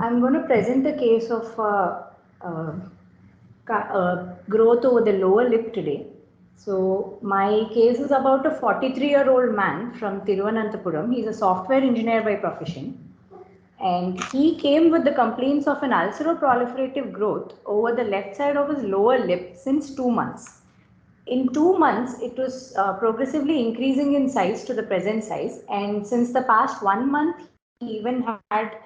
I'm going to present a case of growth over the lower lip today. So my case is about a 43-year-old man from Thiruvananthapuram. He's a software engineer by profession. And he came with the complaints of an ulceroproliferative growth over the left side of his lower lip since 2 months. In 2 months, it was progressively increasing in size to the present size. And since the past 1 month, he even had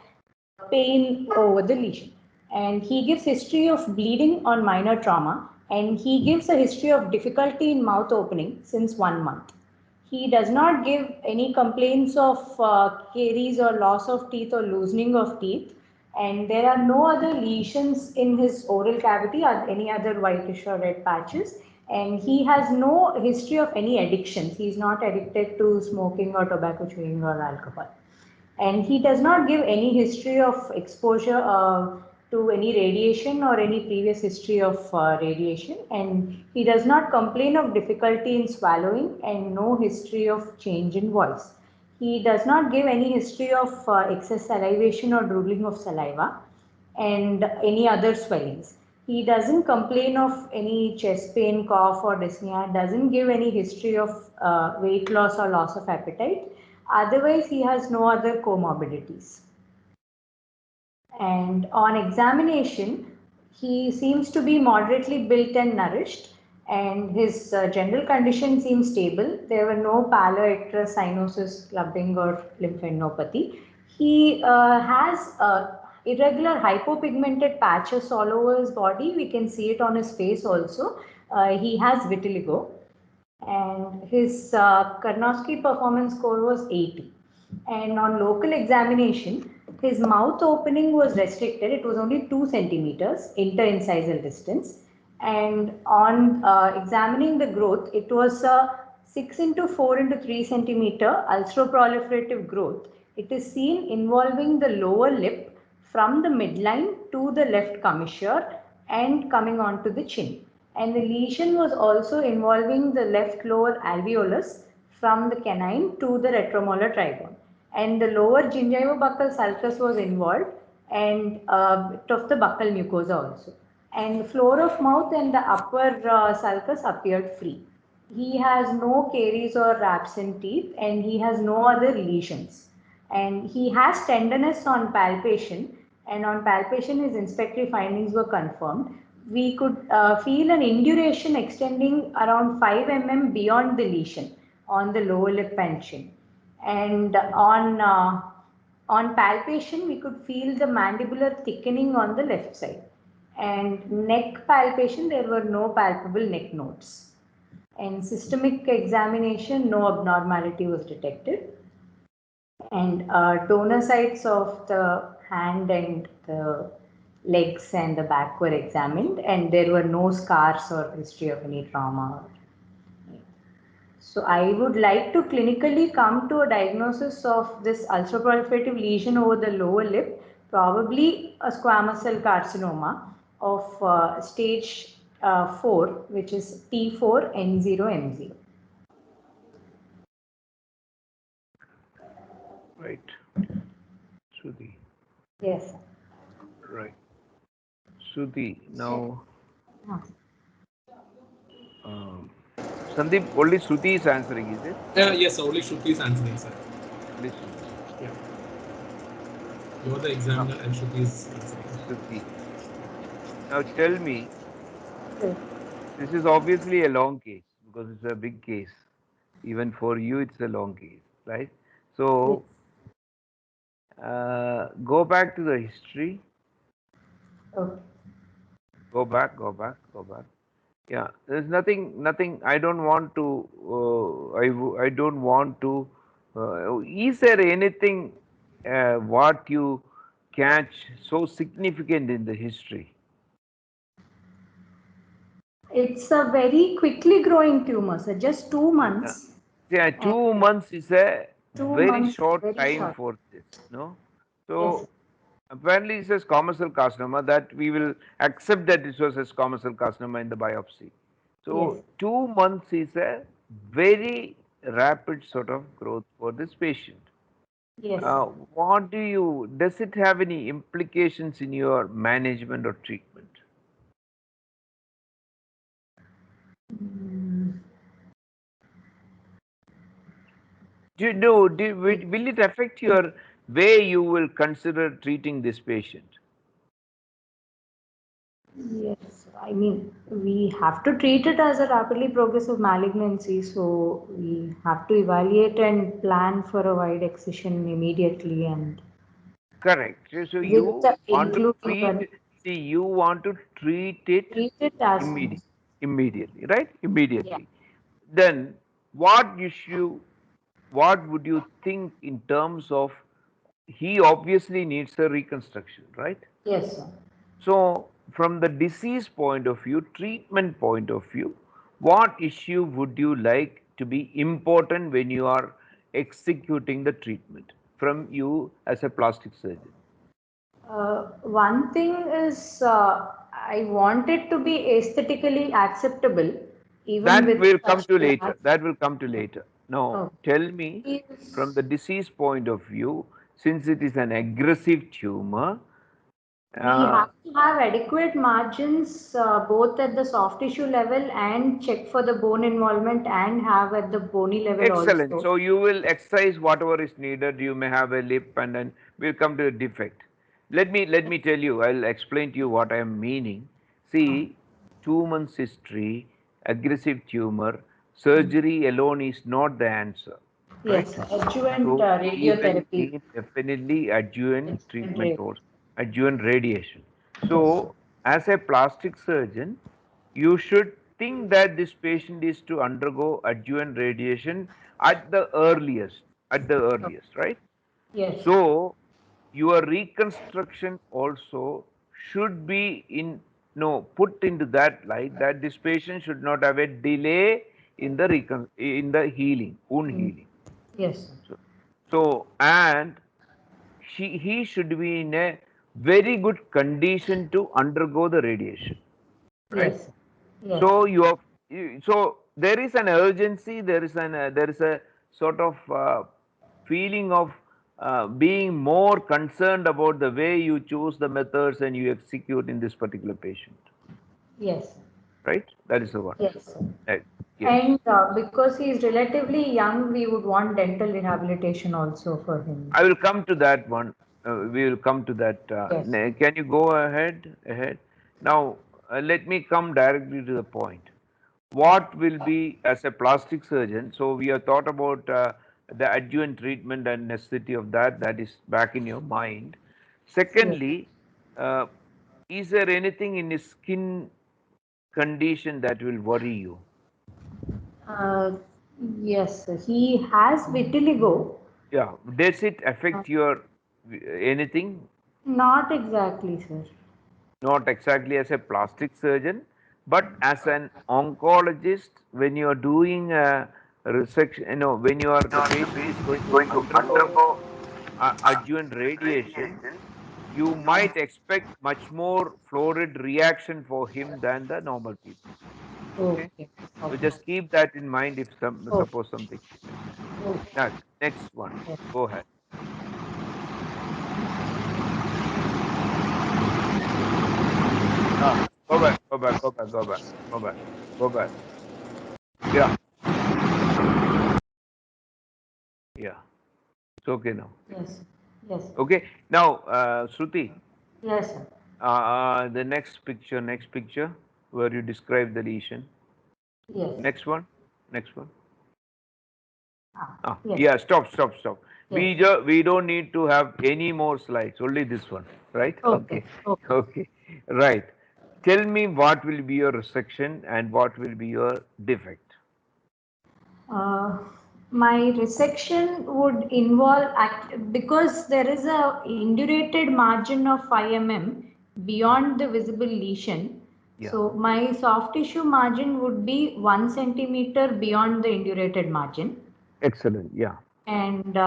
pain over the lesion. And he gives history of bleeding on minor trauma. And he gives a history of difficulty in mouth opening since 1 month. He does not give any complaints of caries or loss of teeth or loosening of teeth. And there are no other lesions in his oral cavity or any other whitish or red patches. And he has no history of any addictions. He is not addicted to smoking or tobacco chewing or alcohol. And he does not give any history of exposure to any radiation or any previous history of radiation, and he does not complain of difficulty in swallowing and no history of change in voice. He does not give any history of excess salivation or drooling of saliva and any other swellings. He doesn't complain of any chest pain, cough, or dyspnea, doesn't give any history of weight loss or loss of appetite. Otherwise, he has no other comorbidities. And on examination, he seems to be moderately built and nourished, and his general condition seems stable. There were no pallor, icterus, cyanosis, clubbing, or lymphadenopathy. He has irregular hypopigmented patches all over his body. We can see it on his face also. He has vitiligo, and his Karnofsky performance score was 80. And on local examination, his mouth opening was restricted. It was only 2 centimeters interincisal distance. And on examining the growth, it was a 6 into 4 into 3 centimeter ulceroproliferative growth. It is seen involving the lower lip from the midline to the left commissure and coming onto the chin. And the lesion was also involving the left lower alveolus from the canine to the retromolar trigone. And the lower gingivobuccal sulcus was involved, and bit of the buccal mucosa also. And the floor of mouth and the upper sulcus appeared free. He has no caries or absent teeth, and he has no other lesions. And he has tenderness on palpation, and on palpation his inspectory findings were confirmed. We could feel an induration extending around 5 mm beyond the lesion on the lower lip and chin. And on palpation, we could feel the mandibular thickening on the left side. And neck palpation, there were no palpable neck nodes. And systemic examination, no abnormality was detected. And donor sites of the hand and the legs and the back were examined, and there were no scars or history of any trauma. So I would like to clinically come to a diagnosis of this ulcerative lesion over the lower lip, probably a squamous cell carcinoma of stage 4, which is T4N0M0. Right. Shruti. Yes. Right. Shruti, now, um, Sandeep, only Shruti is answering, is it? Yes, only Shruti is answering, sir. Only Shruti. Yeah. You're the Now, examiner and Shruti is answering. Shruti. Now tell me, Yes. this is obviously a long case because it's a big case. Even for you, it's a long case, right? Yes. So go back to the history. Okay. Go back, go back, go back. Yeah, there's nothing. I don't want to. I don't want to. Is there anything what you catch so significant in the history? It's a very quickly growing tumor, so just 2 months. Yeah, And 2 months is a 2 months, very short very time short. for this. No, Yes. so apparently it says commercial carcinoma that we will accept that this was a commercial carcinoma in the biopsy. Yes. So 2 months is a very rapid sort of growth for this patient. Yes, sir. Does it have any implications in your management or treatment? Mm, Do you know, will it affect your way you will consider treating this patient? yes, I mean, we have to treat it as a rapidly progressive malignancy, so we have to evaluate and plan for a wide excision immediately and Correct. So with you want to including treat, see, you want to treat it treat it as immediately, immediately, right? yeah. Immediately. Then what what would you think in terms of, he obviously needs a reconstruction, right? Yes, sir. So, from the disease point of view, treatment point of view, what issue would you like to be important when you are executing the treatment from you as a plastic surgeon? One thing is, I want it to be aesthetically acceptable, even That with will come such to large. later. That will come to later. Now, Oh, tell me from is the disease point of view, since it is an aggressive tumor, we uh, have to have adequate margins both at the soft tissue level and check for the bone involvement and have at the bony level excellent. also. So you will excise whatever is needed. You may have a lip, and then we'll come to the defect. Let me tell you. I'll explain to you what I am meaning. Uh, See, 2 months history, aggressive tumor, mm. surgery alone is not the answer, right? Yes, adjuvant So we will radiotherapy, need definitely adjuvant adjuvant treatment radiation. or adjuvant radiation. Yes, So as a plastic surgeon, you should think that this patient is to undergo adjuvant radiation at the earliest, right? yes, So your reconstruction also should be in, no, put into that light, that this patient should not have a delay in the in the healing, wound mm. healing. Yes, So, and he should be in a very good condition to undergo the radiation, right? yes, yes, So so there is an urgency, there is a sort of feeling of being more concerned about the way you choose the methods and you execute in this particular patient, yes, right? That is the one. yes. Right. Yes. And because he is relatively young, we would want dental rehabilitation also for him. I will come to that one. We will come to that. Yes, Can you go ahead? Ahead. Now, let me come directly to the point. What will be, as a plastic surgeon? So we have thought about the adjuvant treatment and necessity of that. That is back in your mind. yes. Secondly, uh, is there anything in his skin condition that will worry you? Uh, yes, he has vitiligo. Yeah. Does it Uh, affect your anything? Not exactly, sir. Not exactly as a plastic surgeon, but as an oncologist, when you are doing a resection, when the patient is going to undergo adjuvant radiation, you might expect much more florid reaction for him than the normal people. Okay, Okay, so okay. just keep that in mind if Oh, suppose something happens. okay. Now, next one, Yes. go ahead. Ah, go back, go back, go back, go back, go back, go back. Yeah, yeah, it's okay now. Yes, yes, Okay. Now, Shruti, yes, sir. the next picture where you describe the lesion. Yes. Next one, next one. Yes, Yeah. Stop, stop, stop. yes. We don't need to have any more slides. Only this one, right? Okay, Okay, okay. okay, right. Tell me what will be your resection and what will be your defect. Uh, my resection would involve because there is a indurated margin of 5 mm beyond the visible lesion. Yeah. So my soft tissue margin would be 1 centimeter beyond the indurated margin, Excellent. Yeah. and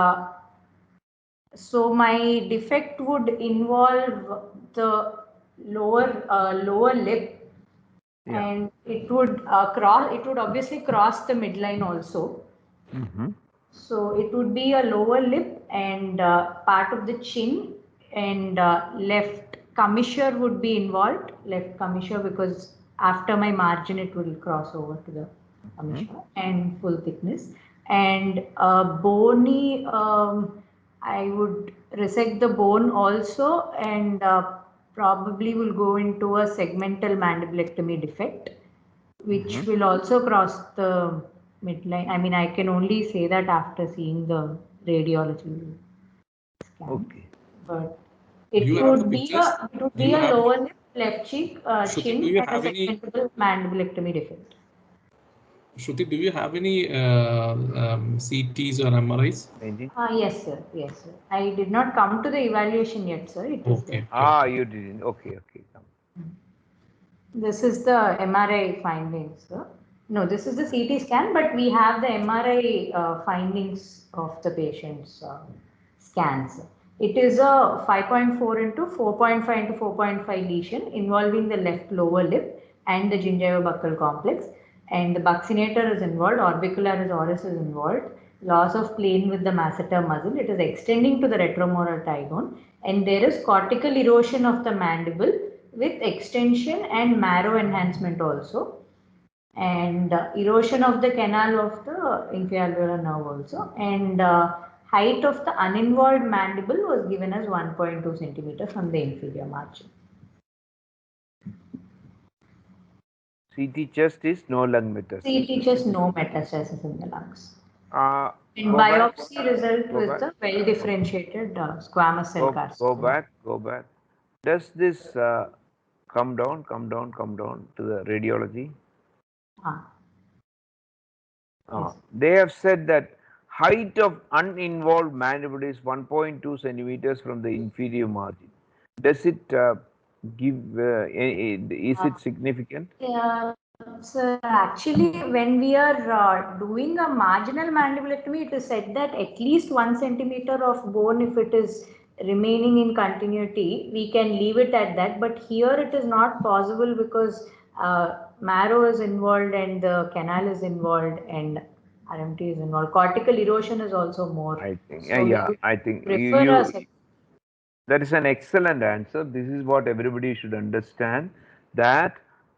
so my defect would involve the lower lip, Yeah. and it would obviously cross the midline also. Mm-hmm. So it would be a lower lip and part of the chin and left commissure would be involved, left commissure because after my margin it will cross over to the commissure and full thickness. And bony, I would resect the bone also and probably will go into a segmental mandibulectomy defect which will also cross the midline. I mean, I can only say that after seeing the radiology scan. Okay. But Do it you have the would be pictures? a it would Do be you a have, lower lip, left cheek, Shruti, do chin, you and a have any, segmental mandibulectomy defect. Shruti, do you have any CTs or MRIs? Yes, sir. Yes, sir. I did not come to the evaluation yet, sir. It is there. Okay, Ah, okay. you didn't. Okay, okay. This is the MRI findings, sir. No, this is the CT scan, but we have the MRI findings of the patient's scans. It is a 5.4 into 4.5 into 4.5 lesion involving the left lower lip and the gingiva buccal complex. And the buccinator is involved, orbicularis oris is involved, loss of plane with the masseter muscle. It is extending to the retromolar trigone, and there is cortical erosion of the mandible with extension and marrow enhancement also, and erosion of the canal of the inferior nerve also, and height of the uninvolved mandible was given as 1.2 centimeter from the inferior margin. CT chest is no lung metastasis. CT chest no metastasis in the lungs. And Go back. biopsy result Go was back. the well differentiated squamous cell Go carcinoma. back. Go back. Does this come down to the radiology? Yes. They have said that height of uninvolved mandible is 1.2 centimeters from the inferior margin. Does it give? Is it significant? Yeah, so actually, when we are doing a marginal mandibulectomy, it is said that at least 1 centimeter of bone, if it is remaining in continuity, we can leave it at that. But here it is not possible because marrow is involved and the canal is involved and RMT is involved. Cortical erosion is also more. I think. So we would I think prefer that is an excellent answer. This is what everybody should understand, that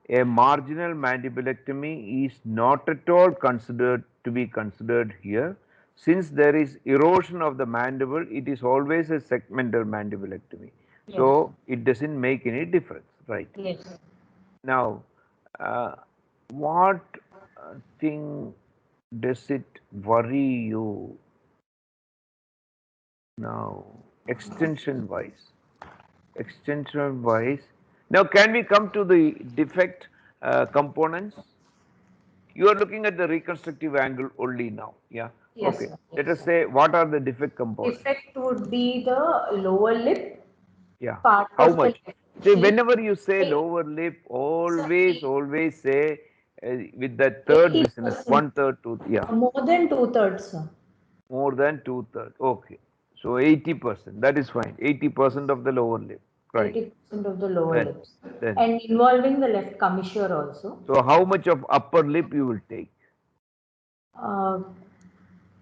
a marginal mandibulectomy is not at all considered to be considered here. Since there is erosion of the mandible, it is always a segmental mandibulectomy. So it doesn't make any difference, right? Yes. Now, what thing does it worry you now, extension wise? Extension wise. Now, can we come to the defect components? You are looking at the reconstructive angle only now. Yeah. Yes, Okay. sir. Let Yes, us sir. say what are the defect components? Defect would be the lower lip, Yeah. part How of the much? left See, cheek. whenever you say lower lip, always say with that third business, 80%, 1/3 to, yeah, more than 2/3, sir. more than 2/3. Okay. So 80%, that is fine. 80% of the lower lip. Right. 80% of the lower Then, lips. then. And involving the left commissure also. So how much of upper lip you will take? Uh,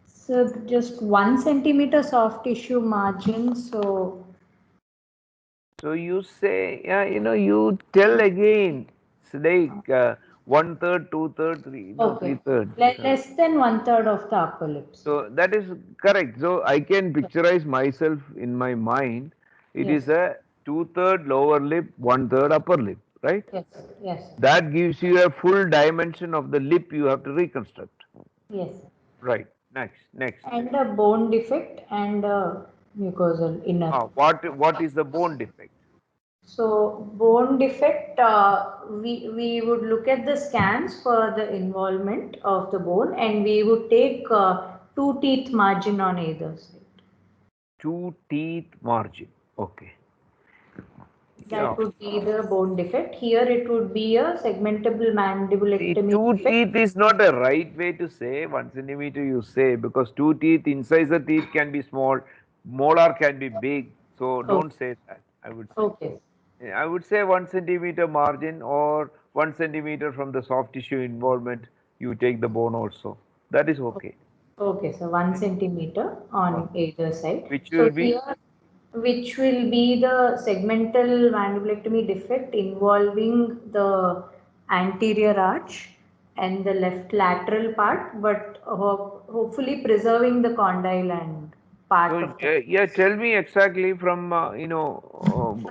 so just 1 centimeter soft tissue margin. So you say, yeah, you tell again. It's like 1/3, 2/3, three, no, Okay, 3/3. less than 1/3 of the upper lips. So that is correct. So I can picturize myself in my mind. It Yes, is a 2/3 lower lip, 1/3 upper lip, right? yes, yes, That gives you a full dimension of the lip you have to reconstruct. yes. Right. Next. And a bone defect and a mucosal inner. What is the bone defect? So bone defect, we would look at the scans for the involvement of the bone, and we would take 2 teeth margin on either side. 2 teeth margin. Okay. Yeah. That would be the bone defect. Here it would be a segmental See, mandibulectomy two defect. teeth is not a right way to say 1 centimeter you say, because 2 teeth, incisor teeth can be small, molar can be big. So don't say that, I would say. Okay. I would say 1 centimeter margin or 1 centimeter from the soft tissue involvement, you take the bone also. That is okay. Okay, so 1 centimeter on either side. which So will be here, which will be the segmental mandibulectomy defect involving the anterior arch and the left lateral part, but hopefully preserving the condyle and part so of the yeah. Tell me exactly from from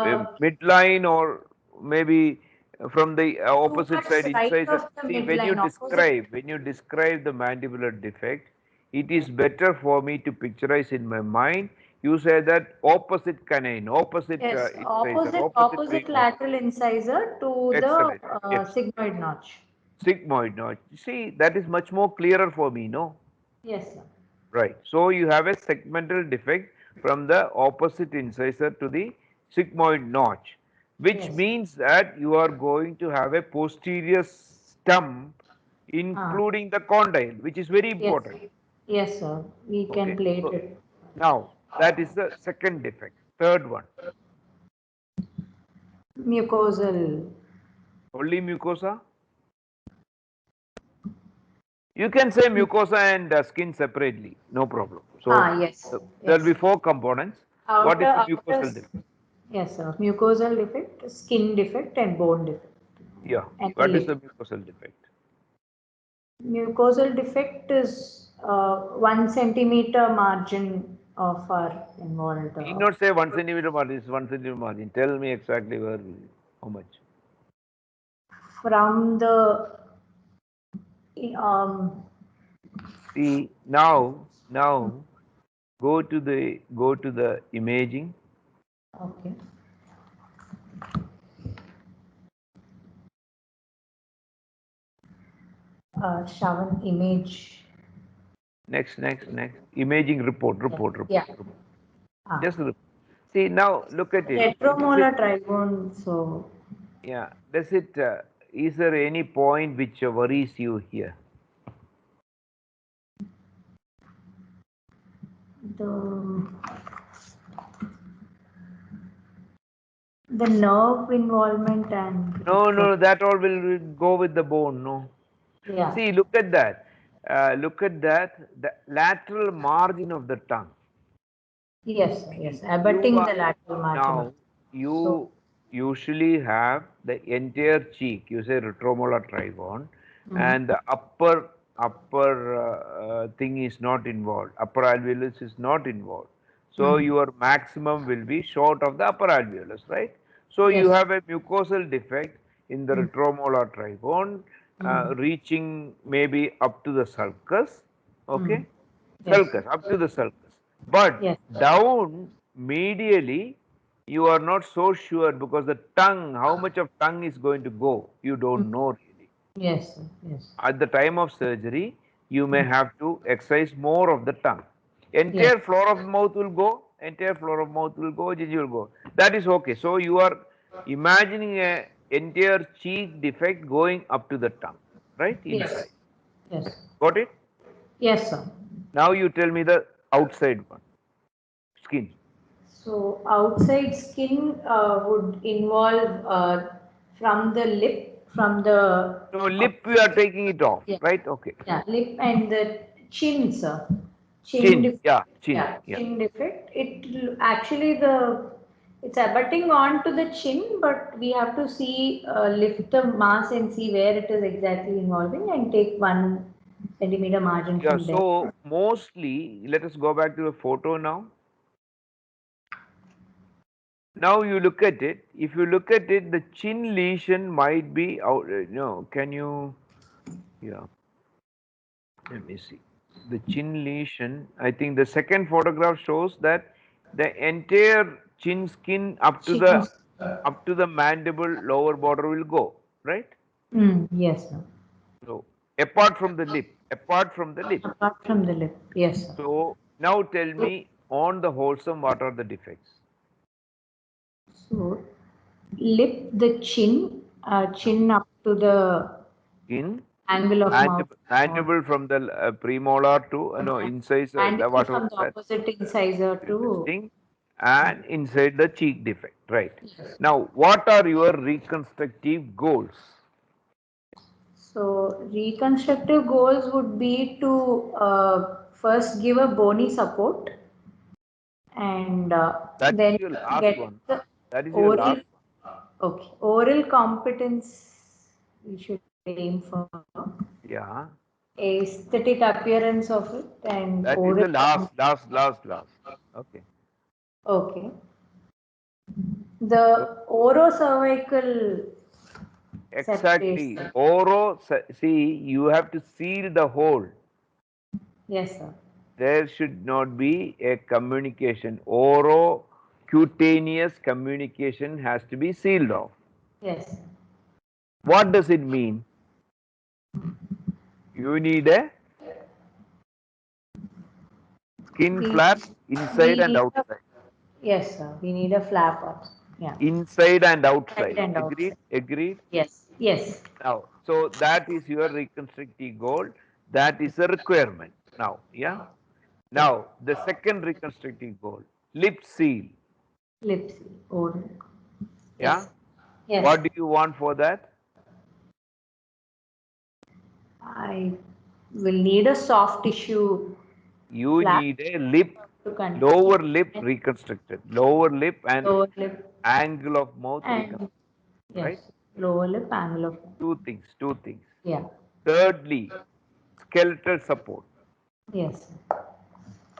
the midline or maybe from the opposite towards side right incisor. of the See, midline, opposite. when you describe the mandibular defect, it is better for me to picturize in my mind. You say that opposite canine, opposite Yes, incisor, opposite opposite premolar. lateral incisor to the Excellent. Yes. sigmoid notch. Sigmoid notch. See, that is much more clearer for me, no? Yes, sir. Right. So you have a segmental defect from the opposite incisor to the sigmoid notch, which Yes. means that you are going to have a posterior stump, Ah, including the condyle, which is very yes. important. Yes, sir. We can Okay. plate So it. now that is the second defect. Third one, Mucosal. only mucosa. You can say mucosa and skin separately, no problem. So Yes. there will be Yes. four components. What is the Outer. mucosal defect? Yes, sir. Mucosal defect, skin defect, and bone defect, Yeah. and What is the lip. mucosal defect? Mucosal defect is 1 centimeter margin of our involved Need not say 1 centimeter margin, it's 1 centimeter margin. Tell me exactly where, how much. from the um, See, now go to the imaging. okay. Shown image. Next. Imaging Yeah. report. Ah. Just see now. Look at it. Does it? Retromolar trigone. So Yeah. Does it? Is there any point which worries you here? the the nerve involvement and No. That all will go with the bone. No. yeah. See, look at that. Look at that. The lateral margin of the tongue. Yes, sir, yes. See, you Abutting are the lateral margin of now so you usually have the entire cheek. You say retromolar trigone, mm, and the upper thing is not involved. Upper alveolus is not involved. So mm, your maximum will be short of the upper alveolus, right? So you yes. have a mucosal defect in the Mm, retromolar trigone, mm, reaching maybe up to the sulcus. mm, Okay, yes. sulcus up to the sulcus, but Yes. down medially you are not so sure because the tongue, how much of tongue is going to go, you Mm, don't know really. yes, sir, yes. At the time of surgery, you may Mm, have to excise more of the tongue. yes. Entire floor of mouth will go, entire floor of mouth will go, gingiva will go. That is okay. So you are imagining a entire cheek defect going up to the tongue, right? Yes. Inside. Yes. Got it? Yes, sir. Now you tell me the outside one, skin. So outside skin would involve from the lip, from the So lip we are taking it off, yeah, right? Okay. yeah, lip and the chin, sir. Chin Chin, defect. yeah, chin, Yeah, yeah. chin defect. Actually it's abutting on to the chin, but we have to see lift the mass and see where it is exactly involving and take 1 centimeter margin Yeah, from there. so mostly, let us go back to the photo now. Now you look at it. If you look at it, the chin lesion might be out. No, can you? Yeah, let me see. The chin lesion. I think the second photograph shows that the entire chin skin Chin. up to the mandible lower border will go, right? Yes, sir. So apart from the lip. Apart from the lip. Yes, sir. So now tell me on the wholesome, what are the defects? So lip, the chin, Yeah. chin up to the Skin, angle of mouth. mandible from the premolar to no incisor, Mandible what was from the that? opposite incisor This to thing, and inside the cheek defect, right? yes. Now, what are your reconstructive goals? So reconstructive goals would be to first give a bony support and That is then your last get one. the That is your oral, last one. okay, oral competence we should aim for, Yeah. aesthetic appearance of it and That is oral. the last. Okay. Okay. So The orocervical exactly. separation. See, you have to seal the hole. Yes, sir. There should not be a communication. Oro-cutaneous communication has to be sealed off. Yes. What does it mean? You need a skin We flap inside we and need a, outside. yes, sir. We need a flap up. Yeah. Inside and Inside outside. and Agreed? outside. Agreed? Yes. Yes. Now, so that is your reconstructive goal. That is a requirement. Now, yeah. Yeah. Now, the second reconstructive goal, lip seal. Lips. Oral. Yeah. Yes. Yes. What do you want for that? I will need a soft tissue You flap need a lip, to continue. lower lip And reconstructed, lower lip and lower lip angle of mouth and reconstructed, right? yes, lower lip angle of, Two things. yeah. Thirdly, skeletal support. Yes.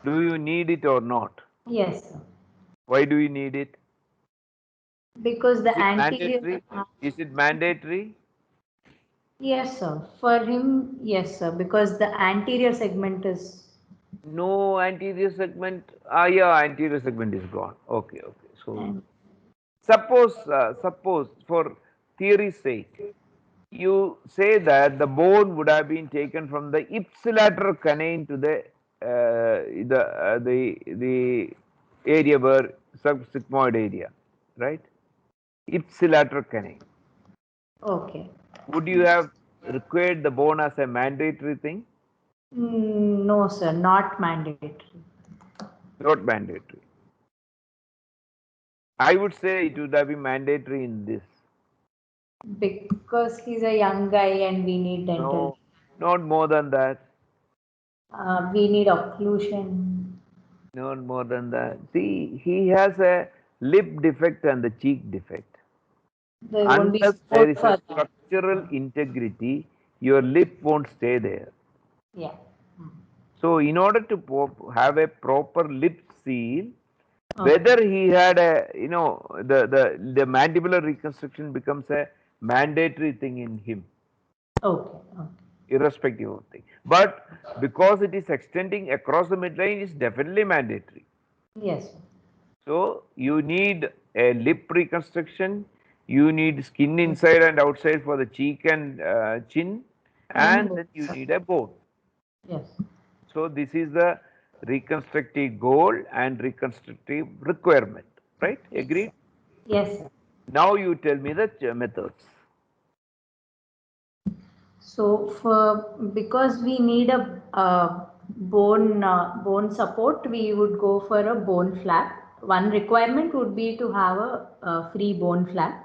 Do you need it or not? Yes, sir. Why do you need it? Because Is the it anterior, mandatory? Is it mandatory? yes, sir. For him, yes, sir. Because the anterior segment is, No anterior segment. Ah, yeah, anterior segment is gone. Okay, okay. So and suppose for theory's sake, you say that the bone would have been taken from the ipsilateral canine to the area where subsigmoid area, right? Ipsilateral canine. okay. Would you have required the bone as a mandatory thing? No, sir, not mandatory. Not mandatory. I would say it would have been mandatory in this. Because he's a young guy and we need dental. No, not more than that. We need occlusion. Not more than that. See, he has a lip defect and the cheek defect. There won't be Unless there support is a for that. structural integrity, your lip won't stay there. Yeah. So, in order to have a proper lip seal, Okay. whether he had a, the mandibular reconstruction becomes a mandatory thing in him, Okay. Okay. irrespective of thing. But because it is extending across the midline, it's definitely mandatory. Yes, sir. So you need a lip reconstruction, you need skin inside and outside for the cheek and chin, And and then you need a bone. yes. So this is the reconstructive goal and reconstructive requirement, right? Yes. Agreed? Yes, sir. Now you tell me the methods. So for because we need a bone support, we would go for a bone flap. One requirement would be to have a free bone flap,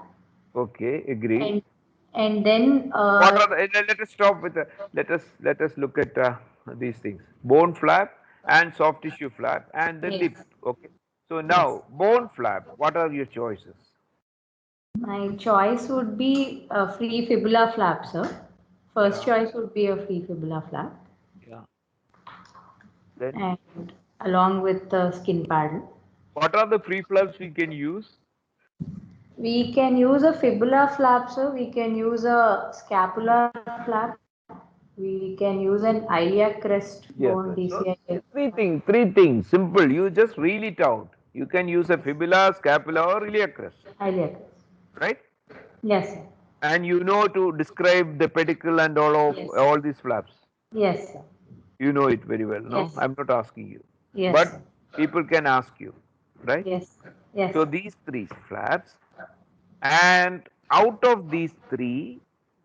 Okay, agreed. and and then What are let us stop with let us look at these things: bone flap and soft tissue flap and the lip. yes, Okay. So yes. now bone flap. What are your choices? My choice would be a free fibula flap, sir. First Yeah, choice would be a free fibula flap, yeah. Then and along with the skin paddle. what are the free flaps we can use? We can use a fibula flap, sir. We can use a scapular flap. We can use an iliac crest bone Yes, sir. DCI. So three things, simple. You just reel it out. You can use a fibula, scapula, or iliac crest, Iliac crest. right? Yes, sir. And you know to describe the pedicle and Yes. all these flaps. Yes, sir. You know it very well, no? Yes. I'm not asking you. Yes, But sir. people can ask you, right? Yes. Yes, So sir. these three flaps, and out of these three,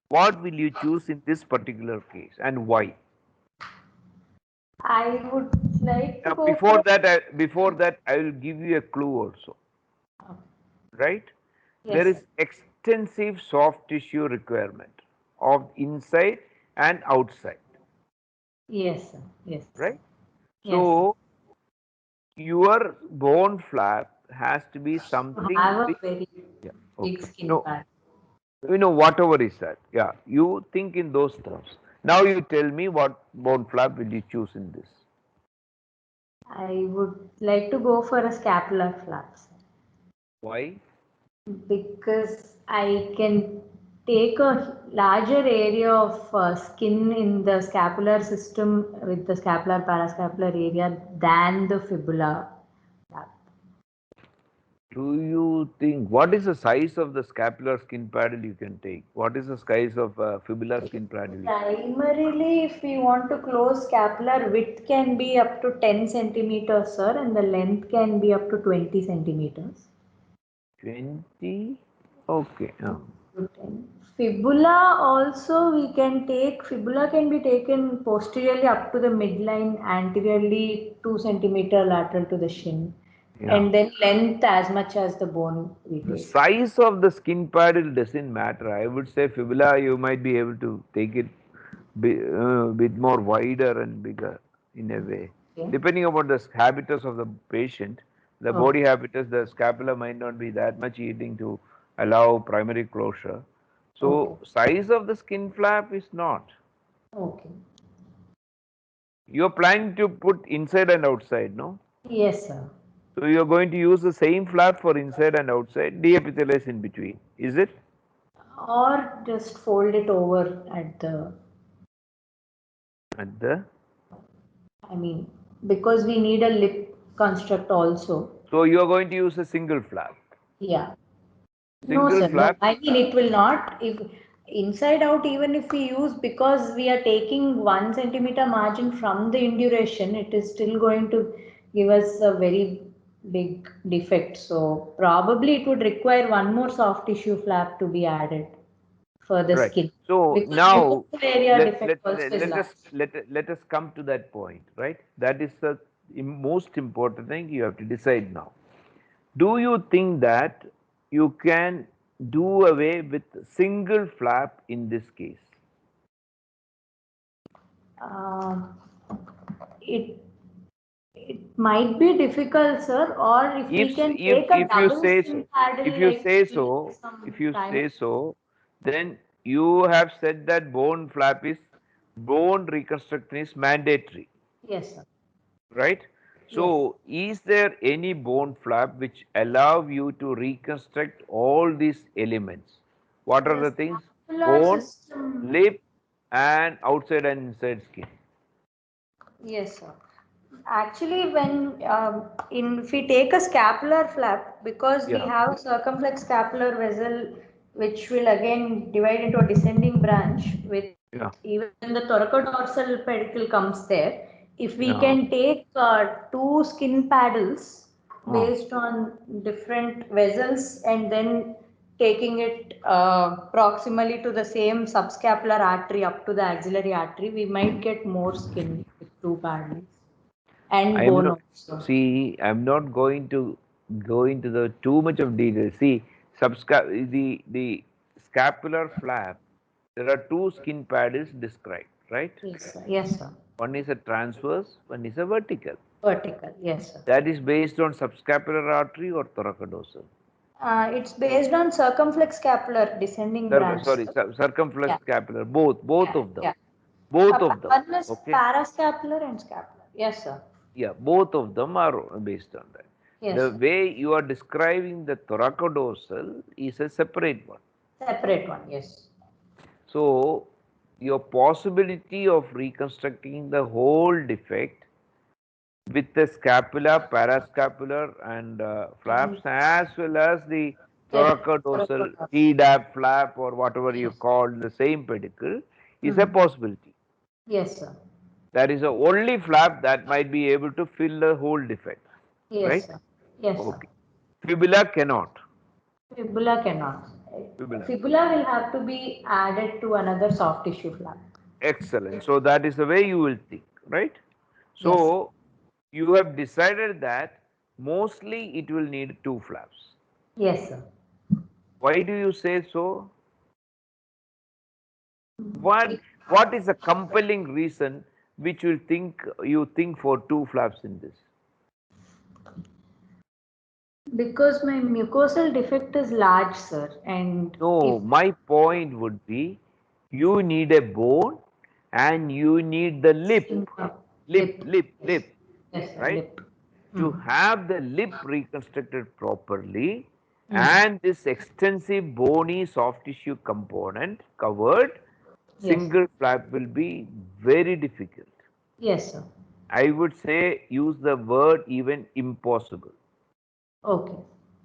what will you choose in this particular case and why? I would like to Now, go for before that, I will give you a clue also, a, right? There yes, sir. is extensive soft tissue requirement. of inside and outside, Yes, sir. Yes, sir. right? Yes, sir. So your bone flap has to be To something have a which, very yeah, big okay. skin No, pad. whatever is that. Yeah, you think in those terms. Now you tell me what bone flap will you choose in this? I would like to go for a scapular flap, sir, Why? because I can take a larger area of skin in the scapular system with the scapular parascapular area than the fibula flap. Do you think what is the size of the scapular skin paddle you can take? What is the size of fibular skin paddle? Primarily, if we want to close scapular, width can be up to 10 centimeters, sir, and the length can be up to 20 centimeters. 20? Okay. To 10. Fibula also we can take, fibula can be taken posteriorly up to the midline, anteriorly 2 centimeter lateral to the shin, Yeah. and then length as much as the bone we The take. size of the skin paddle doesn't matter. I would say fibula, you might be able to take it bit more wider and bigger in a way. Okay. Depending upon the habitus of the patient, the Okay. body habitus, the scapula might not be that much yielding to allow primary closure. Okay. So size of the skin flap is not. Okay. You're planning to put inside and outside, no? Yes, sir. So you're going to use the same flap for inside and outside, deepithelialize in between, is it? Or just fold it over at the, At the I mean, because we need a lip construct also. so you're going to use a single flap. Yeah. No, Single sir. No. flap, I mean, it will not. If inside out, even if we use, because we are taking 1 centimeter margin from the induration, it is still going to give us a very big defect. So probably it would require one more soft tissue flap to be added for the right. skin, So because now mucosal area let defect let also let, is let us large. let us come to that point, right? That is the most important thing you have to decide now. Do you think that you can do away with single flap in this case? Uh, it it might be difficult, sir, or if we If can if take a if you double say so, skin paddle, if you like say we so, take if some you time. say so, then you have said that bone reconstruction is mandatory, Yes, sir. right? Yes. So is there any bone flap which allow you to reconstruct all these elements? What are The the things? scapular Bone, system. lip, and outside and inside skin. Yes, sir. Actually, when in if we take a scapular flap, because we Yeah, have a circumflex scapular vessel, which will again divide into a descending branch with yeah, even the thoracodorsal pedicle comes there. If we yeah. can take two skin paddles Oh. based on different vessels and then taking it proximally to the same subscapular artery up to the axillary artery, we might get more skin with two paddles and I am bone not, also. see, I'm not going to go into the too much of detail. See, the scapular flap, there are two skin paddles described, right? Yes, sir. Yes, sir. One is a transverse, one is a vertical. Vertical. Yes, sir. That is based on subscapular artery or thoracodorsal. It's based on circumflex scapular descending branch, Sorry, sir. circumflex Yeah. scapular, both Yeah. of them, Yeah. both of them. One is Okay, parascapular and scapular. Yes, sir. yeah, both of them are based on that. Yes, The sir. way you are describing the thoracodorsal is a separate one. Separate one. Yes. So, your possibility of reconstructing the whole defect with the scapula, parascapular, and flaps, And as well as the thoracodorsal thoracodorsal. TDAP flap or whatever you Yes. call the same pedicle, is a Hmm. possibility. Yes, sir. That is the only flap that might be able to fill the whole defect, Yes, right? sir. Yes, sir. Okay. Fibula cannot. Fibula cannot. Fibula. Fibula will have to be added to another soft tissue flap. Excellent. So that is the way you will think, right? Yes. So you have decided that mostly it will need two flaps. Yes, sir. Why do you say so? What is a compelling reason which you think for two flaps in this? Because my mucosal defect is large, sir, and No, if my point would be you need a bone and you need the lip, lip, lip, lip, yes, lip, yes, sir, right? lip. To Hmm. have the lip reconstructed properly Hmm. and this extensive bony soft tissue component covered, Yes, single flap will be very difficult. yes, sir. I would say use the word even impossible Okay.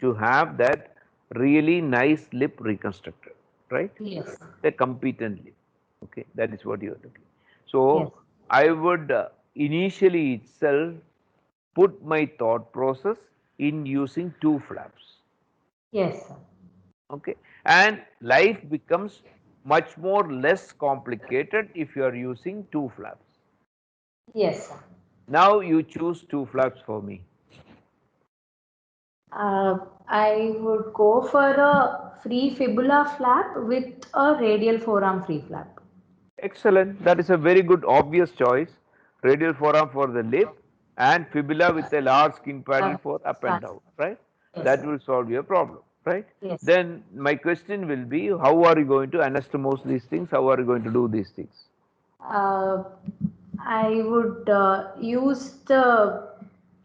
to have that really nice lip reconstructed, right? Yes, A competent lip. Okay, that is what you are looking. yes, So I would initially itself put my thought process in using two flaps. yes, sir. Okay, and life becomes much more less complicated if you are using two flaps. Yes, sir. Now you choose two flaps for me. I would go for a free fibula flap with a radial forearm free flap. Excellent. That is a very good obvious choice. Radial forearm for the lip and fibula with a large skin paddle for up and Yes, down, right? yes, That sir. will solve your problem, right? Yes. Then my question will be, how are you going to anastomose these things? How are you going to do these things? Uh, I would use the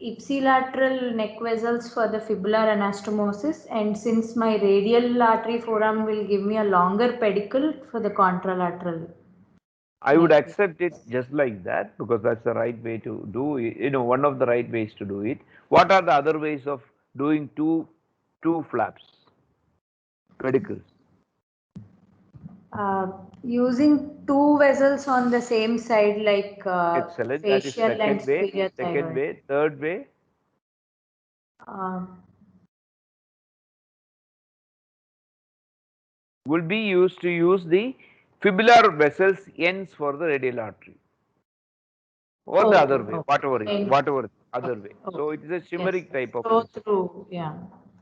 ipsilateral neck vessels for the fibular anastomosis, and since my radial artery forearm will give me a longer pedicle for the contralateral I would neck. accept it just like that because that's the right way to do it. One of the right ways to do it. What are the other ways of doing two flaps, pedicles? Uh, Using two vessels on the same side, like Excellent. That is facial and second way. superior Second thyroid. way. Third way. Uh, Will be used to use the fibular vessels ends for the radial artery or the okay, other way, okay. And, whatever other okay, way. okay. So it is a Yes, chimeric sir. type of So principle. through, yeah.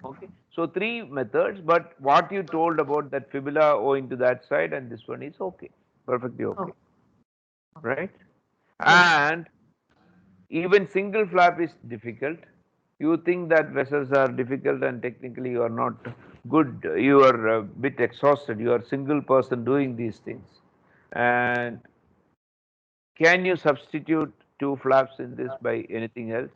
Okay. So three methods, but what you told about that fibula owing to that side and this one is okay, perfectly okay, Okay. right? Yes, sir. And even single flap is difficult. You think that vessels are difficult and technically you are not good, you are a bit exhausted, you are single person doing these things. And can you substitute two flaps in this by anything else?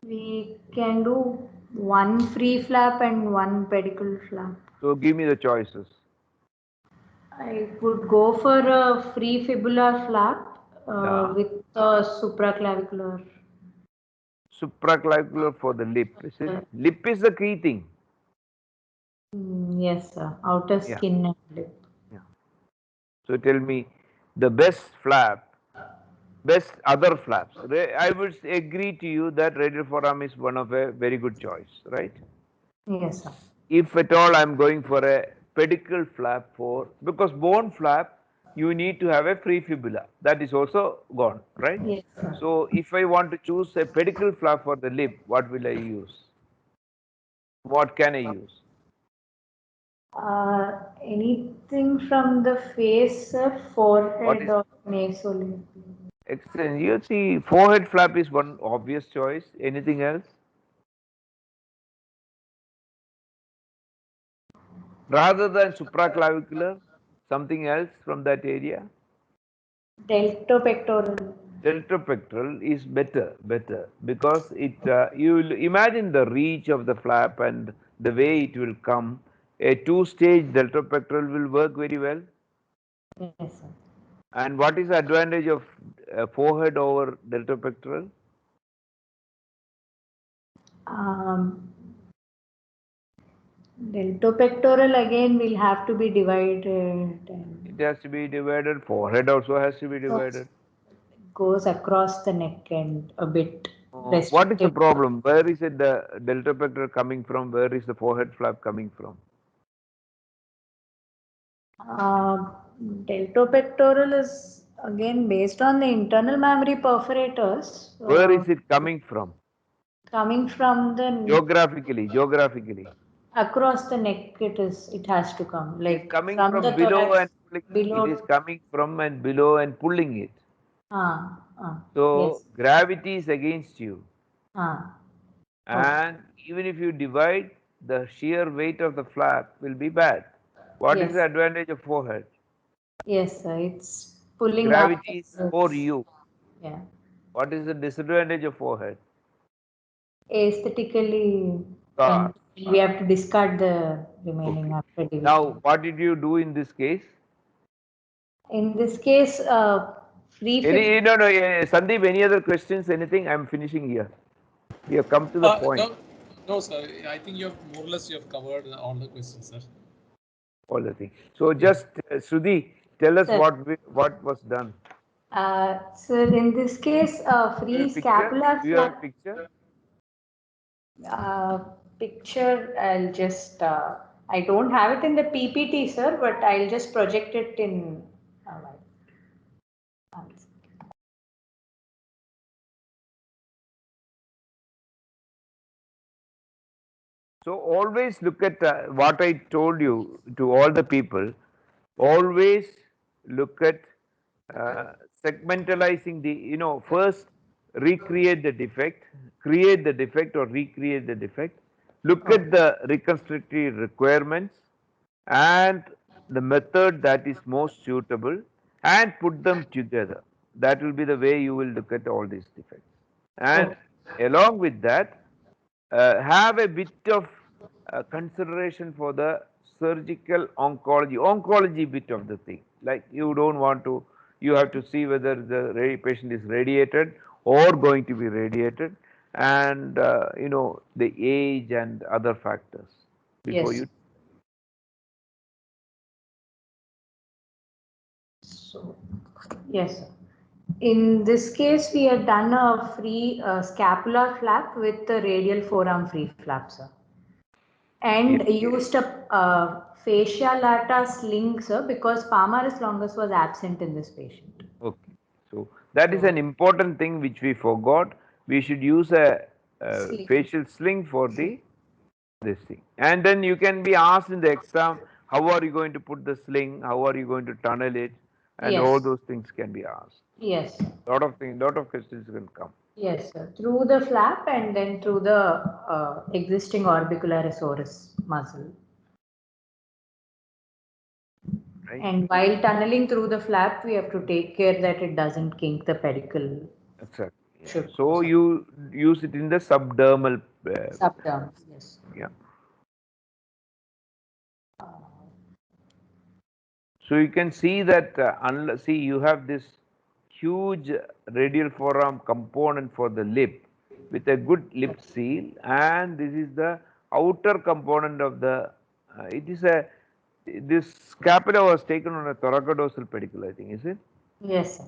We can do one free flap and one pedicle flap. So give me the choices. I would go for a free fibular flap Yeah. with a supraclavicular. Supraclavicular for the lip, is it? Lip is the key thing. Yes, sir. Outer Yeah. skin and lip. Yeah. So tell me the best flap, best other flaps. I would agree to you that radial forearm is one of a very good choice, right? Yes, sir. If at all I'm going for a pedicle flap for, because bone flap, you need to have a free fibula. That is also gone, right? Yes, sir. So if I want to choose a pedicle flap for the lip, what will I use? What can I use? Anything from the face, sir, What forehead is or nasal. excellent? You see, forehead flap is one obvious choice. Anything else? Rather than supraclavicular, something else from that area? Deltopectoral. Deltopectoral is better because you will imagine the reach of the flap and the way it will come. A two-stage deltopectoral will work very well. Yes, sir. And what is the advantage of forehead over deltopectoral? Um, Deltopectoral again will have to be divided It and has to be divided. Forehead also has to be divided. goes across the neck and a bit What is the restricted. problem? Where is it the deltopectoral coming from? Where is the forehead flap coming from? Uh, Deltopectoral is again based on the internal mammary perforators Where is it coming from? coming from the Geographically. across the neck. It has to come It is like coming from from the below and thorax. below. It is coming from and below and pulling it. So Yes. gravity is against you. Okay. And even if you divide, the sheer weight of the flap will be bad. What is Yes. the advantage of forehead? Yes, sir. It's pulling up. Gravity is for you. Yeah. What is the disadvantage of forehead? Aesthetically, Scar. and we have to discard the remaining Okay. after division. Now, what did you do in this case? In this case, free No, Sandeep, any other questions? Anything? I'm finishing here. We have come to the point. No, sir. I think you have more or less covered all the questions, sir. All the things. So just Sudhi, tell us Sir. what was done. So in this case, free scapular Do you have a flap. picture? Picture, I'll just, I don't have it in the PPT, sir, but I'll just project it in. So always look at what I told you to all the people. Always look at segmentalizing the, first recreate the defect, create the defect or recreate the defect. Look at the reconstructive requirements and the method that is most suitable and put them together. That will be the way you will look at all these defects. And along with that, have a bit of consideration for the surgical oncology bit of the thing. Like you have to see whether the patient is radiated or going to be radiated, and the age and other factors before you. So, yes, sir. In this case, we have done a free scapular flap with the radial forearm free flap, sir. And used a fascia lata sling, sir, because palmaris longus was absent in this patient. Okay. So that is an important thing which we forgot. We should use a facial sling for this thing. And then you can be asked in the exam, how are you going to put the sling? How are you going to tunnel it? And all those things can be asked. Yes. Lot of questions can come. Yes, sir. Through the flap and then through the existing orbicularis muscle. Right. And while tunneling through the flap, we have to take care that it doesn't kink the pedicle. Exactly. Yeah. So you use it in the subdermal. Subdermal, yes. Yeah. So you can see that you have this huge radial forearm component for the lip with a good lip seal, and this is the outer component of the. This scapula was taken on a thoracodorsal pedicle, I think, is it? Yes, sir.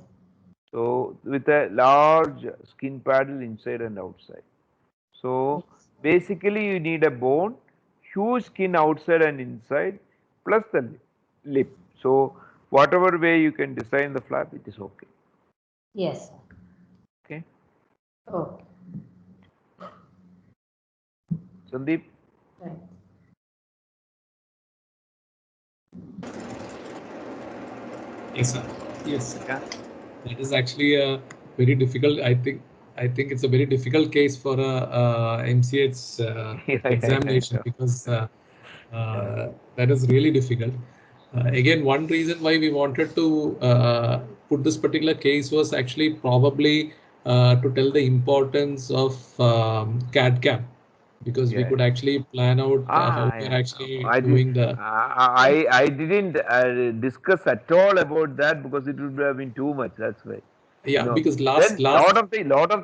So with a large skin paddle inside and outside. So basically you need a bone, huge skin outside and inside, plus the lip. So whatever way you can design the flap, it is okay. Yes. Okay. Okay. Sandeep? Right. Yes, sir. Yes. Yeah. That is actually a very difficult. I think it's a very difficult case for a MCH examination because that is really difficult. Again, one reason why we wanted to put this particular case was actually probably to tell the importance of CAD/CAM, because we could actually plan out how we are actually doing the. I didn't discuss at all about that because it would have been too much. That's why. Yeah, because last lot of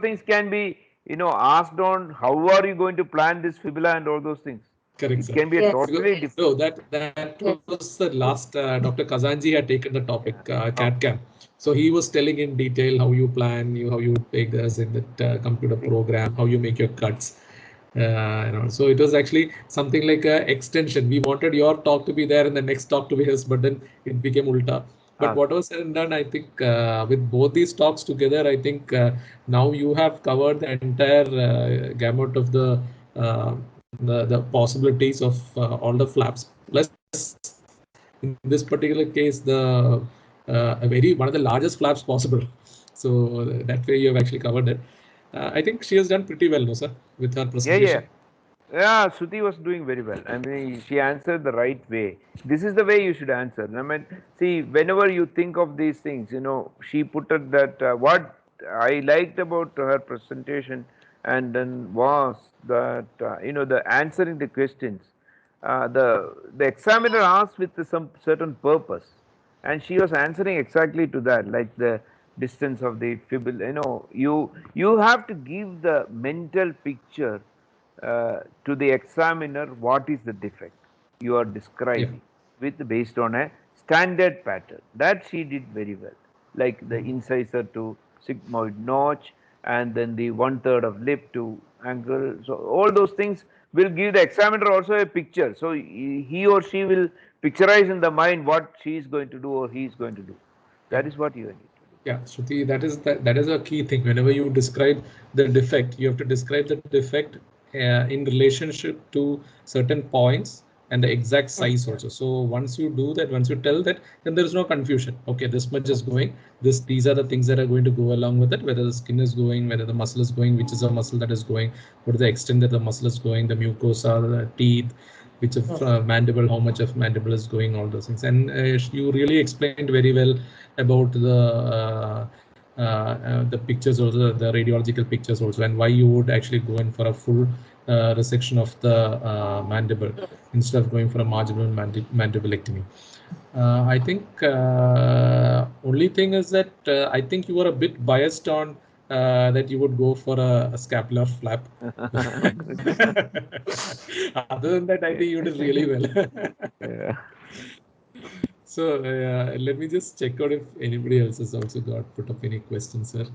things can be asked on how are you going to plan this fibula and all those things. Correct, it can be a totally different. No, that was the last. Dr. Kazanji had taken the topic CAD/CAM. So he was telling in detail how you plan, how you take this in the computer program, how you make your cuts. So it was actually something like an extension. We wanted your talk to be there and the next talk to be his, but then it became ulta. But what was said and done, I think with both these talks together, I think now you have covered the entire gamut of the possibilities of all the flaps. Plus, in this particular case, the one of the largest flaps possible. So that way you have actually covered it. I think she has done pretty well, no, sir, with her presentation. Yeah, Shruti was doing very well. I mean, she answered the right way. This is the way you should answer. I mean, see, whenever you think of these things, she put it that what I liked about her presentation and then was that, the answering the questions. The examiner asked with some certain purpose, and she was answering exactly to that, like the distance of the fibula. You have to give the mental picture to the examiner what is the defect you are describing with based on a standard pattern. That she did very well, like the incisor to sigmoid notch, and then the 1/3 of lip to angle. So all those things will give the examiner also a picture. So he or she will picturize in the mind what she is going to do or he is going to do. That is what you need. Yeah, Shruti, that is a key thing. Whenever you describe the defect, you have to describe the defect in relationship to certain points and the exact size also. So once you do that, once you tell that, then there is no confusion. Okay, this much is going. These are the things that are going to go along with it. Whether the skin is going, whether the muscle is going, which is a muscle that is going, what is the extent that the muscle is going, the mucosa, the teeth, which of mandible, how much of mandible is going, all those things. And you really explained very well about the pictures also, the radiological pictures also, and why you would actually go in for a full resection of the mandible instead of going for a marginal mandibulectomy. I think only thing is that I think you were a bit biased on that you would go for a scapular flap. Other than that, I think you did really well. Yeah. So let me just check out if anybody else has also got put up any questions, sir.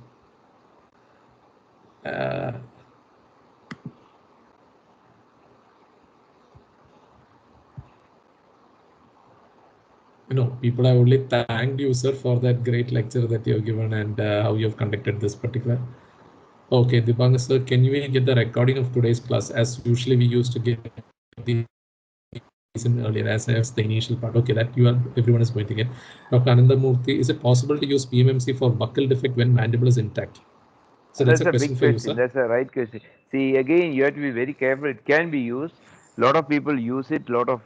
People have only thanked you, sir, for that great lecture that you have given and how you have conducted this particular. Okay, Dipanga sir, can we get the recording of today's class? As usually we used to get the earlier as the initial part. Okay, that everyone is going to get. Dr. Anandamurthy, is it possible to use PMMC for buccal defect when mandible is intact? So that's a big for you, question. sir. That's a right question. See, again, you have to be very careful. It can be used. A lot of people use it. A lot of,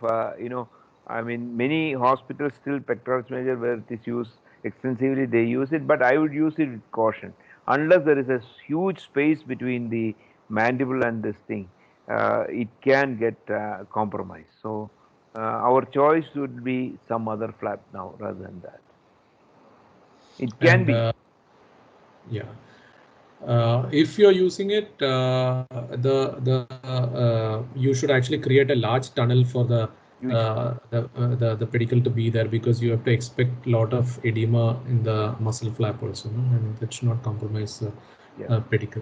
I mean, many hospitals still pectoralis major where it is used extensively, they use it. But I would use it with caution. Unless there is a huge space between the mandible and this thing, it can get compromised. So our choice would be some other flap now rather than that. It can be. Yeah. If you're using it, you should actually create a large tunnel for the pedicle to be there, because you have to expect a lot of edema in the muscle flap also, and that should not compromise the pedicle.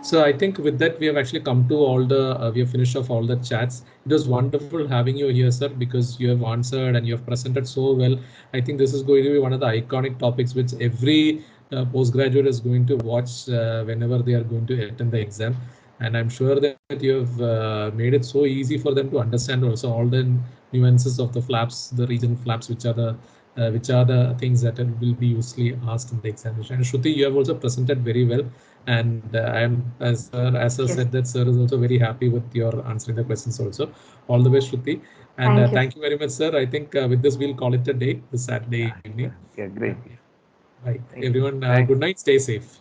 So I think with that we have actually come to all the we have finished off all the chats. It was wonderful having you here, sir, because you have answered and you have presented so well. I think this is going to be one of the iconic topics which every postgraduate is going to watch whenever they are going to attend the exam. And I'm sure that you have made it so easy for them to understand also all the nuances of the flaps, the region flaps, which are the things that will be usually asked in the examination. And Shruti, you have also presented very well. And as I said, that sir is also very happy with your answering the questions also. All the best, Shruti. And thank you very much, sir. I think with this, we'll call it a day, this Saturday evening. Yeah, great. Right. Everyone, good night. Stay safe.